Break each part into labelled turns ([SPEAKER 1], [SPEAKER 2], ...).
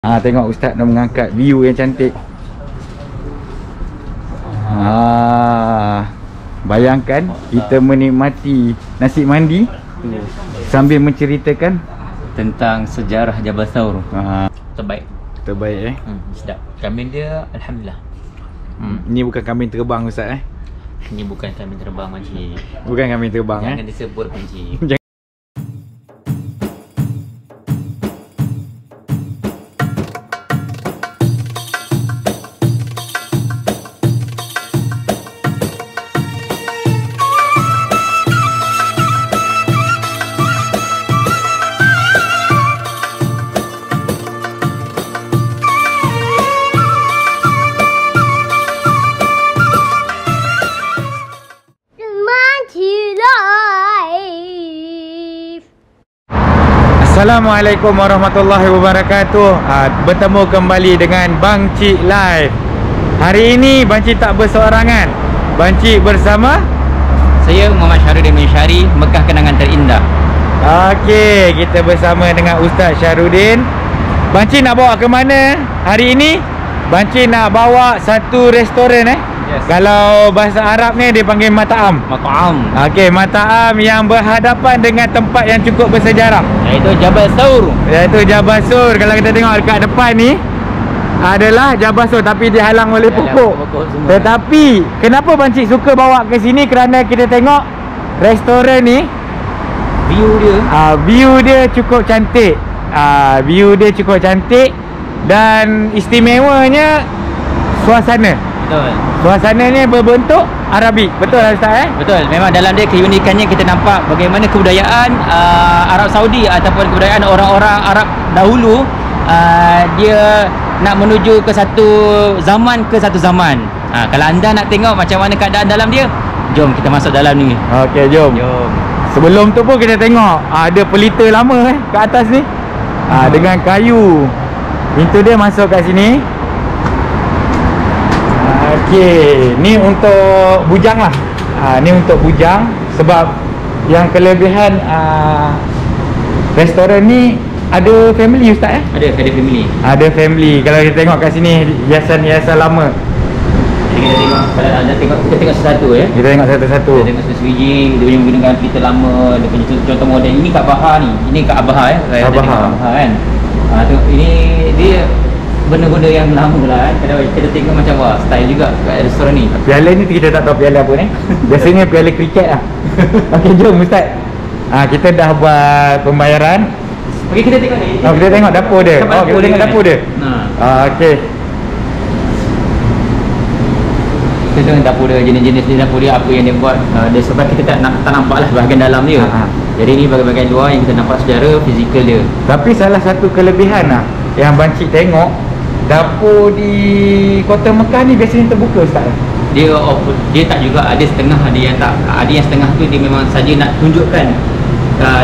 [SPEAKER 1] Tengok Ustaz nak mengangkat view yang cantik. Bayangkan kita menikmati nasi mandi sambil menceritakan
[SPEAKER 2] tentang sejarah Jabal Thawr. Terbaik.
[SPEAKER 1] Terbaik
[SPEAKER 2] Sedap. Kambing dia alhamdulillah.
[SPEAKER 1] Ni bukan kambing terbang Ustaz
[SPEAKER 2] Ini bukan kambing terbang makcik.
[SPEAKER 1] Bukan kambing terbang
[SPEAKER 2] Jangan disebut makcik.
[SPEAKER 1] Assalamualaikum warahmatullahi wabarakatuh. Bertemu kembali dengan Bang Cik Live. Hari ini Bang Cik tak berseorangan. Bang Cik bersama
[SPEAKER 2] saya Muhammad Syahrudin Mensyari, Mekah Kenangan Terindah.
[SPEAKER 1] Okey, kita bersama dengan Ustaz Syahrudin. Bang Cik nak bawa ke mana hari ini? Bang Cik nak bawa satu restoran
[SPEAKER 2] Yes.
[SPEAKER 1] Kalau bahasa Arab ni dia panggil mat'am.
[SPEAKER 2] Mat'am.
[SPEAKER 1] Okey, mat'am yang berhadapan dengan tempat yang cukup bersejarah,
[SPEAKER 2] Iaitu Jabal Thawr.
[SPEAKER 1] iaitu Jabal Sur. Kalau kita tengok dekat depan ni adalah Jabal Sur, tapi dihalang oleh pokok. Tetapi kenapa Bang Cik suka bawa ke sini? Kerana kita tengok restoran ni, view dia cukup cantik. View dia cukup cantik dan istimewanya suasana.
[SPEAKER 2] Betul.
[SPEAKER 1] Suasananya berbentuk Arabik. Betul lah Ustaz
[SPEAKER 2] Betul. Memang dalam dia keunikannya kita nampak bagaimana kebudayaan Arab Saudi ataupun kebudayaan orang-orang Arab dahulu, dia nak menuju ke satu zaman ke satu zaman. Kalau anda nak tengok macam mana keadaan dalam dia, jom kita masuk dalam ni.
[SPEAKER 1] Okey, jom. Sebelum tu pun kita tengok ada pelita lama ke atas ni. Dengan kayu. Pintu dia masuk kat sini. Okey, ni untuk bujang lah. Ni untuk bujang. Sebab yang kelebihan restoran ni ada family Ustaz
[SPEAKER 2] Ada family.
[SPEAKER 1] Ada family. Kalau kita tengok kat sini hiasan-hiasan lama.
[SPEAKER 2] Jadi kita tengok, kalau anda tengok, kita tengok satu-satu
[SPEAKER 1] Kita tengok satu-satu.
[SPEAKER 2] Kita tengok sebiji, dia punya menggunakan pelita lama, dia punya contoh model. Ini kat Baha ni. Ini kat Abaha
[SPEAKER 1] Abaha
[SPEAKER 2] kan. Tengok ini dia benda-benda yang lama lah Kalau kita tengok macam wah, style juga kat restoran ni.
[SPEAKER 1] Piala ni kita tak tahu piala apa ni. Biasanya piala kriket lah. Okey, jom Ustaz. Kita dah buat pembayaran.
[SPEAKER 2] Okey, kita tengok ni.
[SPEAKER 1] Kita tengok dapur dia. Kita tengok dapur dia. Okey.
[SPEAKER 2] Kita tengok dapur dia, jenis-jenis dapur dia, apa yang dia buat. Dia sebab kita tak nampak lah bahagian dalam dia. Jadi ni bahagian luar yang kita nampak secara fizikal dia.
[SPEAKER 1] Tapi salah satu kelebihan yang Bang Cik tengok, dapur di Kota Mekah ni biasanya terbuka Ustaz.
[SPEAKER 2] Dia tak juga, ada setengah, ada yang tak. Ada yang setengah tu dia memang saja nak tunjukkan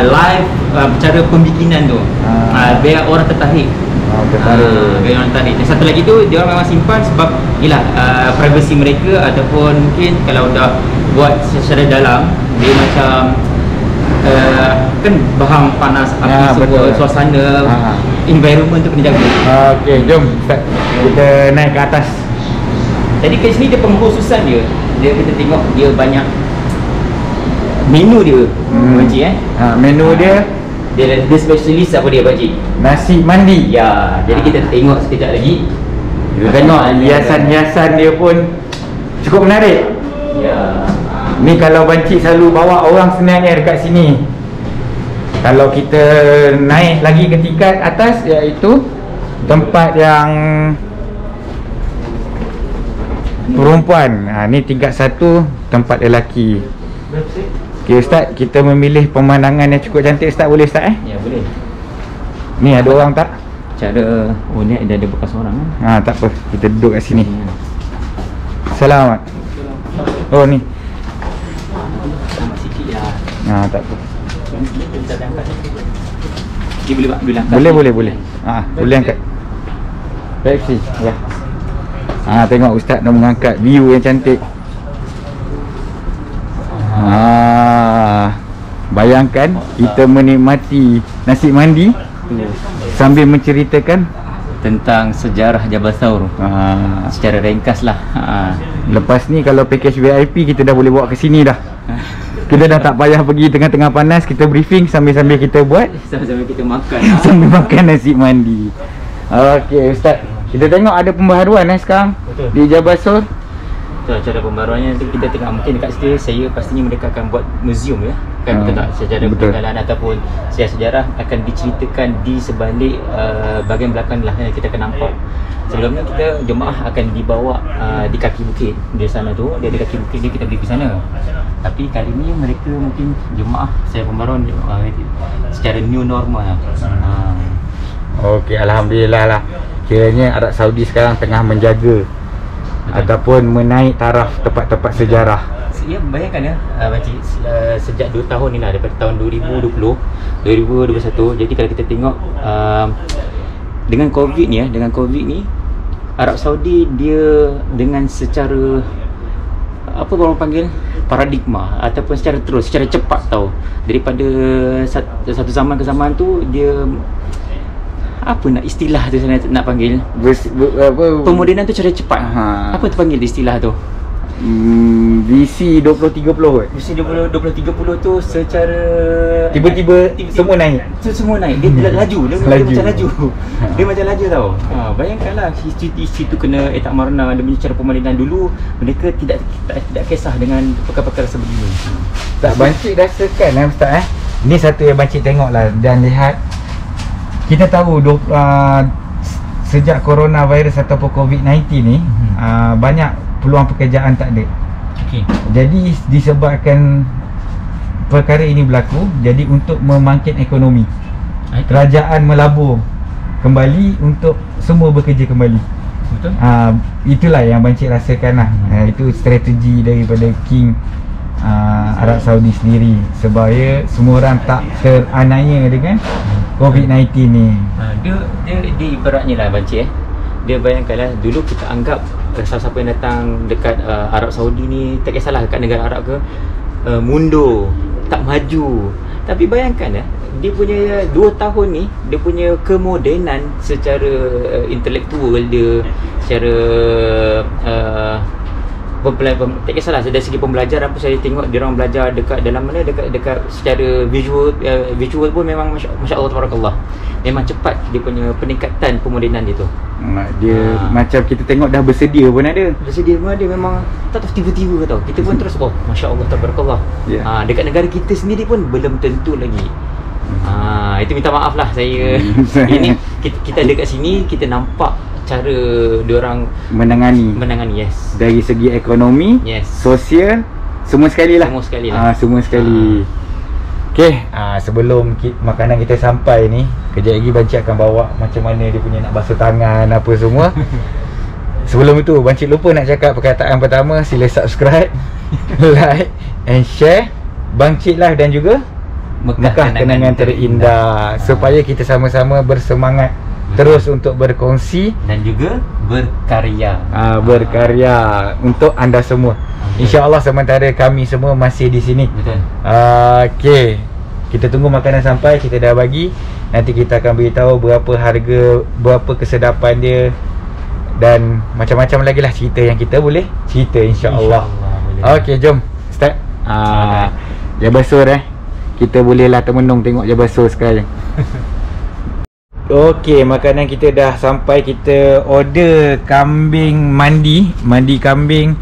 [SPEAKER 2] live cara pembikinan tu. Biar orang tertarik. Biar orang tertarik. Dan satu lagi tu dia orang memang simpan sebab ialah privacy mereka, ataupun mungkin kalau dah buat secara dalam dia macam kan bahang panas api semua, suasana environment tu kena jaga.
[SPEAKER 1] Okey, jom Ustaz. Kita naik ke atas.
[SPEAKER 2] Jadi kat sini dia pengkhususan dia. Kita tengok dia banyak menu dia. Pakcik
[SPEAKER 1] menu dia
[SPEAKER 2] specialist apa dia pakcik?
[SPEAKER 1] Nasi mandi.
[SPEAKER 2] Ya, jadi kita tengok sekejap lagi.
[SPEAKER 1] Kita tengok hiasan-hiasan dia pun cukup menarik.
[SPEAKER 2] Ya.
[SPEAKER 1] Ni kalau Bang Cik selalu bawa orang sebenarnya dekat sini. Kalau kita naik lagi ke tingkat atas, iaitu tempat yang perempuan. Ni tingkat 1, tempat lelaki. Okey Ustaz, kita memilih pemandangan yang cukup cantik Ustaz, boleh Ustaz
[SPEAKER 2] Ya, boleh.
[SPEAKER 1] Ni ada orang tak?
[SPEAKER 2] Cara ni ada bekas orang
[SPEAKER 1] tak apa, kita duduk kat sini. Selamat. Oh ni. Tak apa.
[SPEAKER 2] Dia boleh angkat.
[SPEAKER 1] Boleh. Boleh angkat. Baik sih. Ya. Tengok Ustaz nak mengangkat view yang cantik. Bayangkan kita menikmati nasi mandi sambil menceritakan
[SPEAKER 2] tentang sejarah Jabal Thawr. Secara ringkas lah.
[SPEAKER 1] Lepas ni kalau package VIP kita dah boleh bawa ke sini dah. Kita dah tak payah pergi tengah-tengah panas, kita briefing sambil-sambil kita buat,
[SPEAKER 2] Sambil-sambil kita makan.
[SPEAKER 1] sambil makan nasi mandi. Okey Ustaz, kita tengok ada pembaharuan sekarang.
[SPEAKER 2] Betul.
[SPEAKER 1] Di Jabal Thawr.
[SPEAKER 2] Cara pembaruannya nanti kita tengok, mungkin dekat situ saya pastinya mereka akan buat museum ya. Kan betul tak? Sejarah peninggalan ataupun sejarah akan diceritakan di sebalik bahagian belakang lah yang kita akan nampak. Sebelumnya kita jemaah akan dibawa di kaki bukit di sana tu, dia ada kaki bukit dia, kita pergi ke sana. Tapi kali ni mereka mungkin jemaah saya pembaruan secara new normal lah.
[SPEAKER 1] Okey, alhamdulillah lah. Kiranya Arab Saudi sekarang tengah menjaga ataupun menaik taraf tempat-tempat sejarah.
[SPEAKER 2] Ya, bayangkan ya, Pakcik, sejak 2 tahun ni lah, daripada tahun 2020, 2021. Jadi kalau kita tengok dengan COVID ni Arab Saudi dia dengan secara apa orang panggil paradigma ataupun secara cepat tau, daripada satu zaman ke zaman tu dia apa nak istilah tu saya nak panggil pemodenan tu cara cepat. Apa tu panggil istilah tu?
[SPEAKER 1] VC 2030 kot.
[SPEAKER 2] VC 2030 tu secara
[SPEAKER 1] tiba-tiba semua naik.
[SPEAKER 2] Semua naik. Dia laju. Dia macam laju. Dia macam laju tau. Bayangkanlah isu tu kena etak marna. Dia punya cara pemodenan dulu mereka tidak kisah dengan perkara-perkara sebegini.
[SPEAKER 1] Tak, Bancik rasakan Ustaz Ni satu yang Bancik tengok lah dan lihat. Kita tahu sejak coronavirus ataupun COVID-19 ni banyak peluang pekerjaan tak ada. Jadi disebabkan perkara ini berlaku, jadi untuk membangkit ekonomi, kerajaan melabur kembali untuk semua bekerja kembali.
[SPEAKER 2] Betul.
[SPEAKER 1] Itulah yang Bancik rasakan lah. Itu strategi daripada King Arab Saudi sendiri, supaya semua orang tak teranaya dengan COVID-19 ni.
[SPEAKER 2] Dia ibaratnya lah Bancik dia bayangkanlah, dulu kita anggap siapa-siapa yang datang dekat Arab Saudi ni, tak kisahlah dekat negara Arab ke, mundur, tak maju. Tapi bayangkan dia punya 2 tahun ni, dia punya kemodenan secara intelektual dia, secara tak kisahlah dari segi pembelajaran pun saya tengok dia orang belajar dekat dalam mana, dekat secara visual pun memang masya-Allah tabarakallah. Memang cepat dia punya peningkatan pemodenan dia tu.
[SPEAKER 1] Dia macam kita tengok dah bersedia pun ada.
[SPEAKER 2] Memang tak tahu tiba-tiba tau. Kita pun terus masya-Allah tabarakallah. Dekat negara kita sendiri pun belum tentu lagi. Itu minta maaf lah saya. Ini kita dekat sini kita nampak cara diorang menangani yes. Dari segi ekonomi, yes, sosial, semua sekali lah. Semua sekali. Okey, sebelum makanan kita sampai ni, kejap lagi Bancik akan bawa macam mana dia punya nak basuh tangan apa semua. Sebelum itu Bancik lupa nak cakap perkataan pertama, sila subscribe, like and share Bancik Live dan juga Mekah Kenangan Terindah, supaya kita sama-sama bersemangat terus untuk berkongsi dan juga berkarya.
[SPEAKER 1] Berkarya untuk anda semua. InsyaAllah sementara kami semua masih di sini.
[SPEAKER 2] Betul.
[SPEAKER 1] Okey. Kita tunggu makanan sampai, kita dah bagi. Nanti kita akan beritahu berapa harga, berapa kesedapan dia dan macam-macam lagi lah cerita yang kita boleh cerita insyaAllah. Okey, jom start. Jabal Thawr kita bolehlah termenung tengok Jabal Thawr sekarang. Okey, makanan kita dah sampai. Kita order kambing mandi kambing.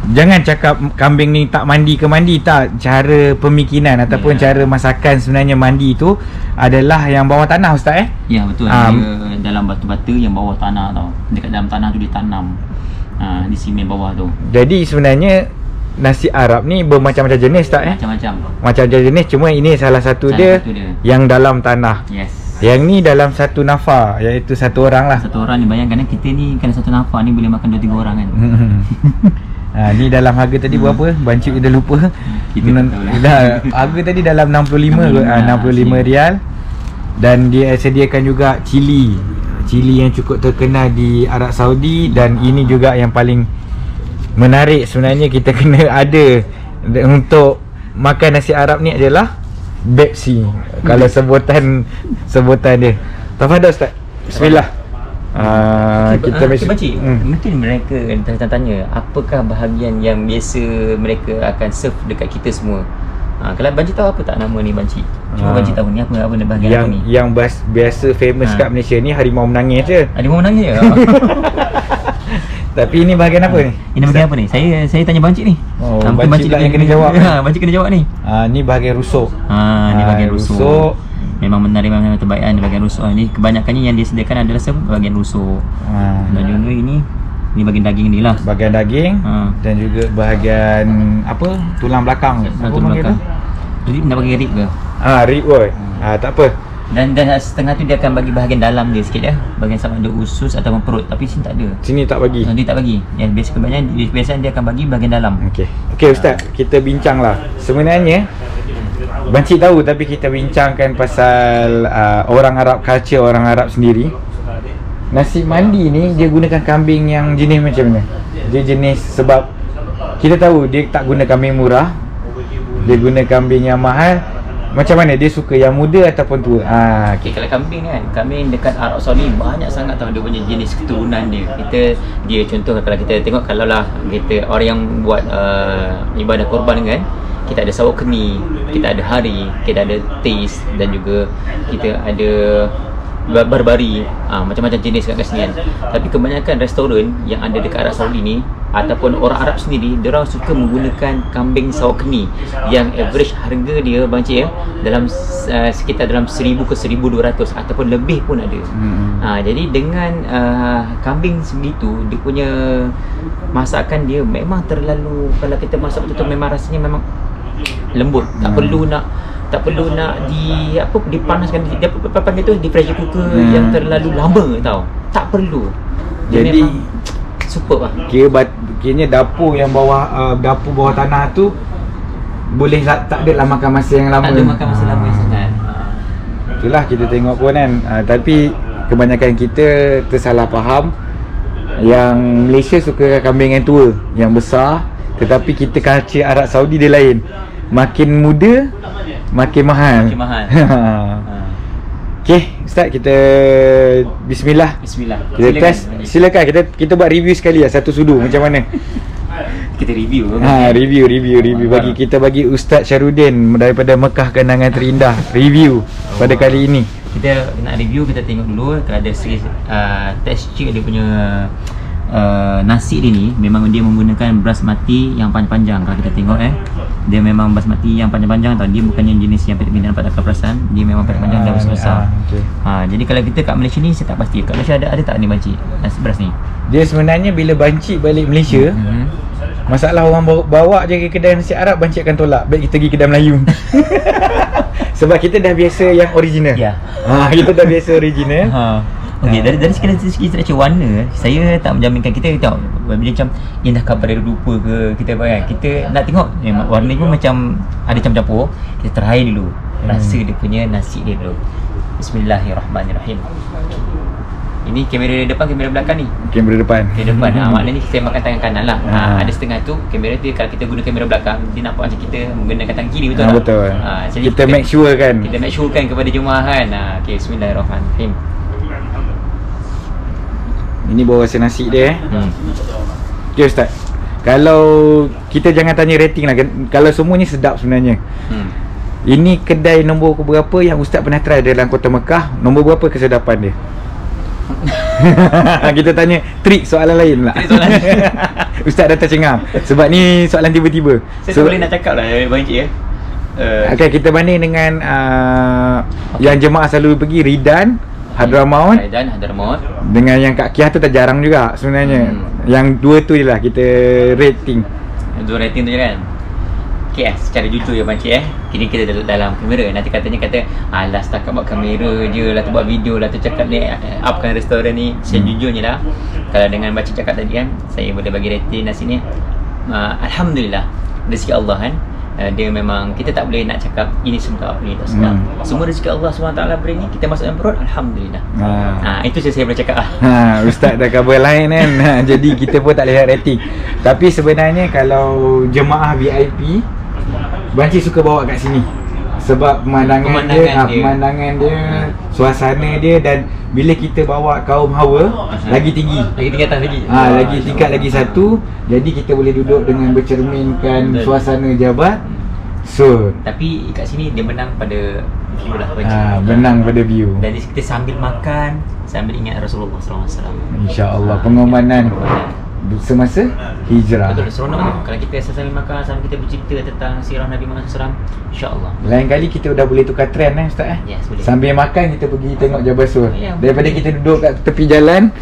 [SPEAKER 1] Jangan cakap kambing ni tak mandi ke mandi, tak. Cara pemikiran ataupun cara masakan sebenarnya mandi tu adalah yang bawah tanah Ustaz
[SPEAKER 2] Ya betul. Dia dalam batu-batu yang bawah tanah tau. Dekat dalam tanah tu ditanam. Di simen bawah tu.
[SPEAKER 1] Jadi sebenarnya nasi Arab ni bermacam-macam jenis tak Macam jenis, cuma ini salah satu dia yang dalam tanah.
[SPEAKER 2] Yes.
[SPEAKER 1] Yang ni dalam satu nafar, iaitu satu orang lah.
[SPEAKER 2] Satu orang ni, bayangkan kita ni kan satu nafar ni boleh makan 2-3 orang kan.
[SPEAKER 1] Ni dalam harga tadi berapa? Bancik dah lupa.
[SPEAKER 2] Kita tak tahu lah.
[SPEAKER 1] Harga tadi dalam 65 rial. Dan dia sediakan juga cili yang cukup terkenal di Arab Saudi. Dan ini juga yang paling menarik sebenarnya kita kena ada untuk makan nasi Arab ni adalah Pepsi. Kalau sebutan dia. Tafadhal Ustaz. Bismillah. Kita
[SPEAKER 2] Pakcik, mungkin mereka tanya apakah bahagian yang biasa mereka akan serve dekat kita semua. Kalau Pakcik tahu apa tak nama ni Pakcik? Cuma Pakcik tahu ni apa bahagian
[SPEAKER 1] yang,
[SPEAKER 2] apa ni?
[SPEAKER 1] Yang biasa famous kat Malaysia ni harimau menangis je.
[SPEAKER 2] Harimau menangis je?
[SPEAKER 1] Tapi ini bahagian apa ni?
[SPEAKER 2] Ini bahagian apa ni? Saya tanya Pakcik ni.
[SPEAKER 1] Mungkin Pakcik lah yang kena jawab.
[SPEAKER 2] Pakcik kena jawab ni.
[SPEAKER 1] Ni bahagian rusuk.
[SPEAKER 2] Ni bahagian rusuk. Memang benar memang terbaik di bahagian rusuk. Ni kebanyakannya yang disediakan adalah bahagian rusuk. Dan juga ini bahagian daging ni lah.
[SPEAKER 1] Bahagian daging dan juga bahagian apa? Tulang belakang.
[SPEAKER 2] Tulang belakang. Rib nak bagi rib ke?
[SPEAKER 1] Rib boy. Tak apa.
[SPEAKER 2] Dan setengah tu dia akan bagi bahagian dalam dia sikit ya. Bahagian sama ada usus ataupun perut, tapi sini tak ada.
[SPEAKER 1] Sini tak bagi.
[SPEAKER 2] Dia tak bagi. Yang biasanya dia akan bagi bahagian dalam.
[SPEAKER 1] Okey ustaz, kita bincanglah. Sebenarnya Bancik tahu tapi kita bincangkan pasal orang Arab, culture orang Arab sendiri. Nasi mandi ni dia gunakan kambing yang jenis macam mana? Dia jenis sebab kita tahu dia tak guna kambing murah. Dia guna kambing yang mahal. Macam mana dia suka yang muda ataupun tua?
[SPEAKER 2] Kalau kambing ni kan, kambing dekat Arab Saudi banyak sangat tahu dia punya jenis keturunan dia. Dia contoh kalau kita tengok kalau lah kita orang yang buat ibadah korban kan, kita ada sawak keni, kita ada hari, kita ada tis dan juga kita ada barbari, macam-macam jenis kat sini kan. Tapi kebanyakan restoran yang ada dekat Arab Saudi ni ataupun orang Arab sendiri, diorang suka menggunakan kambing sawak keni yang average harga dia Pakcik dalam sekitar dalam 1000 ke 1200 ataupun lebih pun ada. Jadi dengan kambing sebegitu, dia punya masakan dia memang terlalu, kalau kita masak betul-betul memang rasanya memang lembut. Tak perlu nak dipanaskan, dia apa panggil tu, di pressure cooker yang terlalu lama tau. Tak perlu.
[SPEAKER 1] Jadi
[SPEAKER 2] superb lah.
[SPEAKER 1] Kiranya dapur yang dapur bawah tanah tu boleh tak adalah makan masa yang lama.
[SPEAKER 2] Tak ada makan masa lama sangat.
[SPEAKER 1] Itulah kita tengok pun kan. Tapi kebanyakan kita tersalah faham yang Malaysia suka kambing yang tua, yang besar. Tetapi kita culture Arab Saudi dia lain. Makin muda makin mahal. Okey, Ustaz, kita bismillah. Kita test. Silakan kita buat review sekali lah satu sudu macam mana.
[SPEAKER 2] Kita review.
[SPEAKER 1] Review bagi Ustaz Syarudin daripada Mekah Kenangan Terindah. Review pada kali ini.
[SPEAKER 2] Kita nak review, kita tengok dulu kalau ada segi texture dia punya nasi dia ni. Memang dia menggunakan basmati yang panjang-panjang. Kalau kita tengok dia memang basmati yang panjang-panjang tau. Dia bukannya jenis yang kita nampak tak perasan. Dia memang panjang-panjang dan besar-besar. Jadi kalau kita kat Malaysia ni, saya tak pasti kat Malaysia ada tak ni Pakcik nasi beras ni?
[SPEAKER 1] Dia sebenarnya bila Bancik balik Malaysia, masalah orang bawa je ke kedai nasi Arab, Bancik akan tolak. Baik kita pergi kedai Melayu. Sebab kita dah biasa yang original. Kita dah biasa original.
[SPEAKER 2] Okey, dari segi struktur warna, saya tak menjaminkan kita tengok macam indah kabar dari rupa ke kita nak tengok warna pun macam ada campur-campur. Kita try dulu rasa dia punya nasi dia dulu. Bismillahirrahmanirrahim. Ini kamera depan, kamera belakang ni.
[SPEAKER 1] Kamera depan.
[SPEAKER 2] Maknanya saya makan tangan kanan lah. Ada setengah tu kamera tu, kalau kita guna kamera belakang, dia nampak macam kita menggunakan tangan kiri, betul tak?
[SPEAKER 1] Betul.
[SPEAKER 2] Jadi
[SPEAKER 1] kita make sure kan.
[SPEAKER 2] Kita make sure kan kepada jemaah kan. Okey, bismillahirrahmanirrahim.
[SPEAKER 1] Ini bawa rasa nasi dia. Okay Ustaz, kalau kita jangan tanya rating lah, kalau semuanya sedap sebenarnya. Ini kedai nombor berapa yang Ustaz pernah try dalam Kota Mekah? Nombor berapa kesedapan dia? Kita tanya trik soalan lain pula. Ustaz dah tercengang sebab ni soalan tiba-tiba.
[SPEAKER 2] Saya tak boleh nak cakap lah Pakcik
[SPEAKER 1] Okay, kita banding dengan yang jemaah selalu pergi, Ridan, Hadramaut. Dengan yang Kak Kiah tu tak jarang juga sebenarnya. Yang dua tu je lah kita rating.
[SPEAKER 2] Dua rating tu je kan. Okay, secara jujur ya Pakcik kini kita duduk dalam kamera. Nanti katanya alah setakat buat kamera je lah, tu buat video lah, tu cakap ni upkan restoran ni. Saya jujurnya lah, kalau dengan Pakcik cakap tadi kan, saya boleh bagi rating nasi ni Alhamdulillah, rezeki Allah kan. Dia memang, kita tak boleh nak cakap ini sedap, ini tak sedap. Semua rezeki Allah SWT beri ni, kita masuk dalam perut, Alhamdulillah. Itu saya boleh cakap lah.
[SPEAKER 1] Ustaz dah cover lain kan. Jadi kita pun tak lihat rating. Tapi sebenarnya kalau jemaah VIP, Pakcik suka bawa kat sini sebab pemandangan dia suasana dia, dan bila kita bawa kaum hawa lagi tinggi.
[SPEAKER 2] Lagi tinggi atas lagi.
[SPEAKER 1] Lagi tingkat lagi satu. Jadi kita boleh duduk dengan bercerminkan suasana Jabat. So,
[SPEAKER 2] tapi kat sini dia menang pada view lah,
[SPEAKER 1] menang pada view.
[SPEAKER 2] Dan kita sambil makan, sambil ingat Rasulullah SAW.
[SPEAKER 1] InsyaAllah pengorbanan semasa hijrah.
[SPEAKER 2] Betul, seronok tu. Kalau kita sambil makan, sambil kita bercerita tentang sirah Nabi Muhammad SAW, insyaAllah.
[SPEAKER 1] Lain kali kita dah boleh tukar trend Ustaz
[SPEAKER 2] Yes, boleh.
[SPEAKER 1] Sambil makan kita pergi tengok Jabal Sur. Daripada
[SPEAKER 2] boleh.
[SPEAKER 1] kita duduk kat tepi jalan.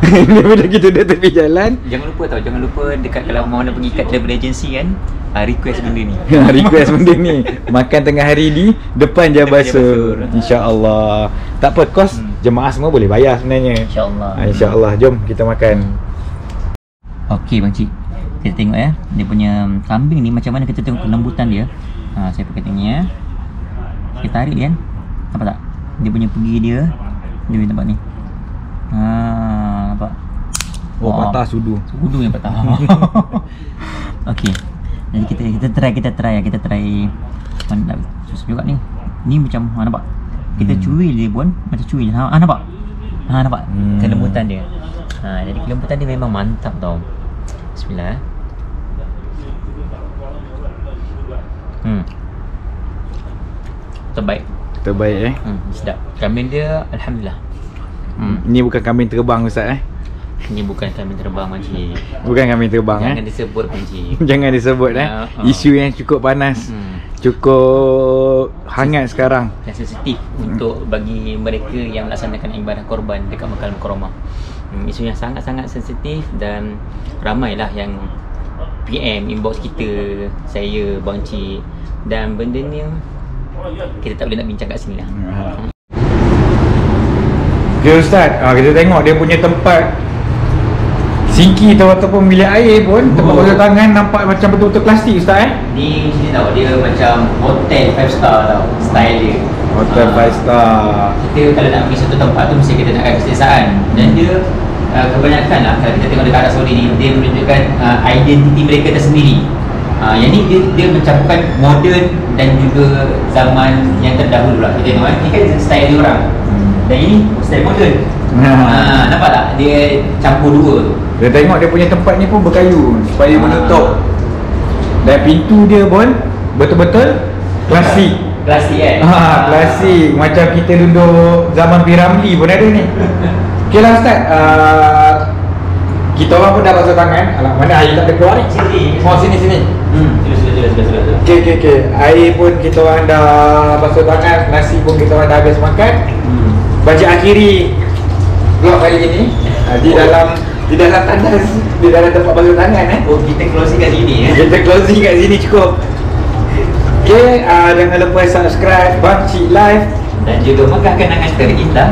[SPEAKER 1] Daripada kita duduk tepi jalan.
[SPEAKER 2] Jangan lupa dekat kalau mau nak pergi kat travel agency kan, request benda ni.
[SPEAKER 1] Request benda ni. Makan tengah hari di depan Jabal Sur. InsyaAllah. Tak apa, kos jemaah semua boleh bayar sebenarnya.
[SPEAKER 2] InsyaAllah.
[SPEAKER 1] InsyaAllah. Jom kita makan.
[SPEAKER 2] Okey bang cik, kita tengok ya, dia punya kambing ni macam mana kita tengok kelembutan dia. Saya pakai tengok ya. Kita tarik dia kan. Nampak tak? Dia punya pergi dia punya tempat ni. Nampak?
[SPEAKER 1] Patah sudu.
[SPEAKER 2] Sudu yang patah. Okey. Jadi kita try mana susah juga ni. Ni macam nampak? Kita cuil dia pun macam cuil. Nampak? Nampak? Kelembutan dia. Jadi kelembutan dia memang mantap tau. Bismillah. Terbaik sedap. Kambing dia alhamdulillah.
[SPEAKER 1] Ni bukan kambing terbang Ustaz
[SPEAKER 2] Ini bukan kambing terbang makcik.
[SPEAKER 1] Bukan kambing terbang
[SPEAKER 2] Jangan disebut makcik.
[SPEAKER 1] Jangan disebut Isu yang cukup panas. Cukup hangat sekarang.
[SPEAKER 2] Yang sensitif untuk bagi mereka yang melaksanakan ibadah korban dekat Makkah Al-Mukarramah. Isu yang sangat-sangat sensitif dan ramailah yang PM inbox kita, saya, Bang Cik, dan benda ni kita tak boleh nak bincang kat sini lah.
[SPEAKER 1] Okay Ustaz, kita tengok dia punya tempat sinki ataupun bilik air pun, tempat basuh tangan nampak macam betul-betul klasik Ustaz
[SPEAKER 2] Ni macam ni tau, dia macam hotel 5 star tau, style dia.
[SPEAKER 1] Hotel 5 star.
[SPEAKER 2] Kita kalau nak pergi satu tempat tu mesti kita nak ada keselesaan. Dan dia kebanyakan lah kalau kita tengok dekat Arab Saudi ni, dia menunjukkan identiti mereka tersendiri. Yang ni dia mencampurkan moden dan juga zaman yang terdahulu lah. Kita tengok ni kan style dia orang. Dan ini style moden. Nampak tak? Dia campur dua tu.
[SPEAKER 1] Dia tengok dia punya tempat ni pun berkayu supaya menutup. Dan pintu dia pun betul-betul klasik.
[SPEAKER 2] Klasik kan?
[SPEAKER 1] Klasik. Macam kita duduk zaman Piramli pun ada ni. Okay lah Ustaz, kita orang pun dah basuh tangan. Alah, mana air tak ada keluar ni?
[SPEAKER 2] Sini.
[SPEAKER 1] Sini.
[SPEAKER 2] Sila.
[SPEAKER 1] Okay. Air pun kita orang dah basuh tangan. Nasi pun kita orang dah habis makan. Baca akhiri vlog kali ini di dalam tandas, di dalam tempat basuh tangan
[SPEAKER 2] kita closing kat sini
[SPEAKER 1] Kita closing kat sini cukup. Okay, jangan lupa subscribe Bang Cik Live
[SPEAKER 2] dan juga Makkah Kenangan Terindah.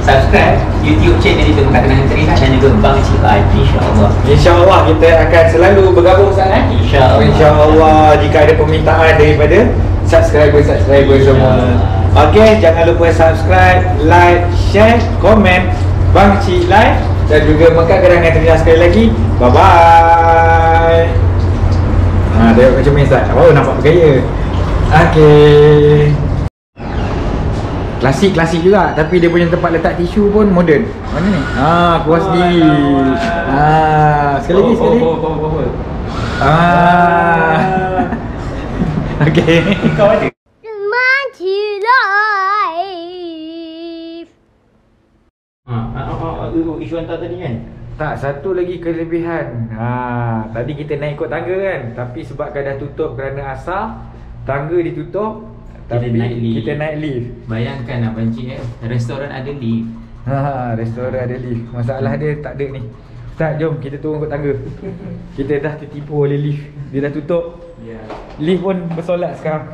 [SPEAKER 2] Subscribe YouTube channel itu Makkah Kenangan Terindah dan juga Bang Cik Live, insyaAllah.
[SPEAKER 1] InsyaAllah kita akan selalu bergabung sana. InsyaAllah jika ada permintaan daripada subscriber semua. Okay, jangan lupa subscribe, like, share, komen Bang Cik Live dan juga Makkah Kenangan Terindah sekali lagi. Bye bye. Tengok macam ni Ustaz. Nampak bergaya. Okay. Klasik juga, tapi dia punya tempat letak tisu pun moden. Mana ni? Puas di. Sekali lagi. Okay. Kau ada.
[SPEAKER 2] Isu hantar tadi kan?
[SPEAKER 1] Tak, satu lagi kelebihan. Tadi kita naik ikut tangga kan, tapi sebab dah tutup kerana asar, tangga ditutup, tapi kita naik lift.
[SPEAKER 2] Bayangkan Abang Cik restoran ada lift.
[SPEAKER 1] Restoran ada lift. Masalah dia tak ada ni. Ustaz, jom kita turun ke tangga. Kita dah tertipu oleh lift. Dia dah tutup. Lift pun bersolat sekarang.